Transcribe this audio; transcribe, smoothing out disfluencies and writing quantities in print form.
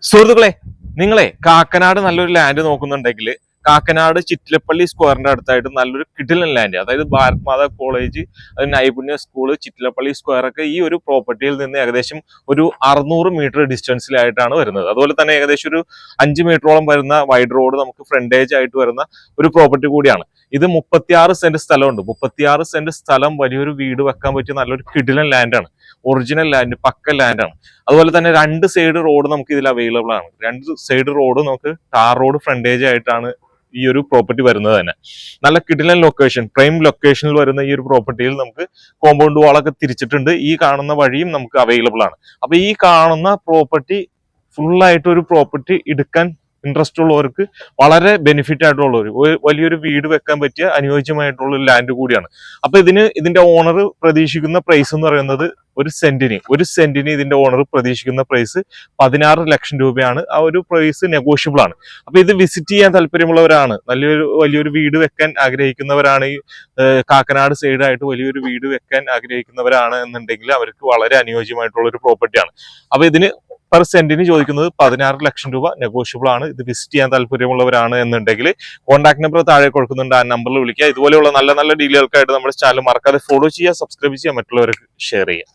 സുഹൃത്തുക്കളെ, നിങ്ങളെ കാക്കനാട് നല്ലൊരു ലാൻഡ് നോക്കുന്നുണ്ടെങ്കിൽ കാക്കനാട് ചിറ്റിലപ്പള്ളി സ്ക്വയറിന്റെ അടുത്തായിട്ട് നല്ലൊരു കിടിലൻ ലാൻഡ്, അതായത് ഭാരത് മാതാ കോളേജ്, നൈപുണ്യ സ്കൂള്, ചിറ്റിലപ്പള്ളി സ്ക്വയർ ഒക്കെ ഈ ഒരു പ്രോപ്പർട്ടിയിൽ നിന്ന് ഏകദേശം ഒരു 600 മീറ്റർ ഡിസ്റ്റൻസിലായിട്ടാണ് വരുന്നത്. അതുപോലെ തന്നെ ഏകദേശം ഒരു 5 മീറ്ററോളം വരുന്ന വൈഡ് റോഡ് നമുക്ക് ഫ്രണ്ടേജ് ആയിട്ട് വരുന്ന ഒരു പ്രോപ്പർട്ടി കൂടിയാണ്. ഇത് 36 സെന്റ് സ്ഥലമുണ്ട്. 36 സെന്റ് സ്ഥലം, വലിയൊരു വീട് വെക്കാൻ പറ്റിയ നല്ലൊരു കിടിലൻ ലാൻഡാണ്. ഒറിജിനൽ ലാൻഡ്, പക്ക ലാൻഡാണ്. അതുപോലെ തന്നെ 2 സൈഡ് റോഡ് നമുക്ക് ഇതിൽ അവൈലബിൾ ആണ്. 2 സൈഡ് റോഡ് നമുക്ക് ടാർ റോഡ് ഫ്രണ്ടേജ് ആയിട്ടാണ് ഈ ഒരു പ്രോപ്പർട്ടി വരുന്നത് തന്നെ. നല്ല കിടിലൻ ലൊക്കേഷൻ, പ്രൈം ലൊക്കേഷനിൽ വരുന്ന ഈ ഒരു പ്രോപ്പർട്ടിയിൽ നമുക്ക് കോമ്പൗണ്ട് വാളൊക്കെ തിരിച്ചിട്ടുണ്ട്. ഈ കാണുന്ന വഴിയും നമുക്ക് അവൈലബിൾ ആണ്. അപ്പൊ ഈ കാണുന്ന പ്രോപ്പർട്ടി ഫുള്ളായിട്ട് ഒരു പ്രോപ്പർട്ടി എടുക്കാൻ ഇൻട്രസ്റ്റ് ഉള്ളവർക്ക് വളരെ ബെനിഫിറ്റ് ആയിട്ടുള്ള വലിയൊരു വീട് വെക്കാൻ പറ്റിയ അനുയോജ്യമായിട്ടുള്ള ഒരു ലാൻഡ് കൂടിയാണ്. അപ്പൊ ഇതിന്റെ ഓണർ പ്രതീക്ഷിക്കുന്ന പ്രൈസ് എന്ന് പറയുന്നത് ഒരു സെന്റിന് ഇതിന്റെ ഓണർ പ്രതീക്ഷിക്കുന്ന പ്രൈസ് 16 ലക്ഷം രൂപയാണ്. ആ ഒരു പ്രൈസ് നെഗോഷ്യബിൾ ആണ്. അപ്പൊ ഇത് വിസിറ്റ് ചെയ്യാൻ താല്പര്യമുള്ളവരാണ്, വലിയൊരു വീട് വെക്കാൻ ആഗ്രഹിക്കുന്നവരാണ്, ഈ കാക്കനാട് സൈഡായിട്ട് വലിയൊരു വീട് വെക്കാൻ ആഗ്രഹിക്കുന്നവരാണ് എന്നുണ്ടെങ്കിൽ അവർക്ക് വളരെ അനുയോജ്യമായിട്ടുള്ള ഒരു പ്രോപ്പർട്ടിയാണ്. അപ്പൊ ഇതിന് പെർ സെന്റിന് ചോദിക്കുന്നത് 16 ലക്ഷം രൂപ, നെഗോഷ്യബിൾ ആണ്. ഇത് വിസിറ്റ് ചെയ്യാൻ താല്പര്യമുള്ളവരാണ് എന്നുണ്ടെങ്കിൽ കോൺടാക്ട് നമ്പർ താഴെ കൊടുക്കുന്നുണ്ട്, ആ നമ്പറിൽ വിളിക്കുക. ഇതുപോലെയുള്ള നല്ല നല്ല ഡീലുകൾക്കായിട്ട് നമ്മുടെ ചാനൽ മറക്കാതെ ഫോളോ ചെയ്യുക, സബ്സ്ക്രൈബ് ചെയ്യുക, മറ്റുള്ളവർക്ക് ഷെയർ ചെയ്യുക.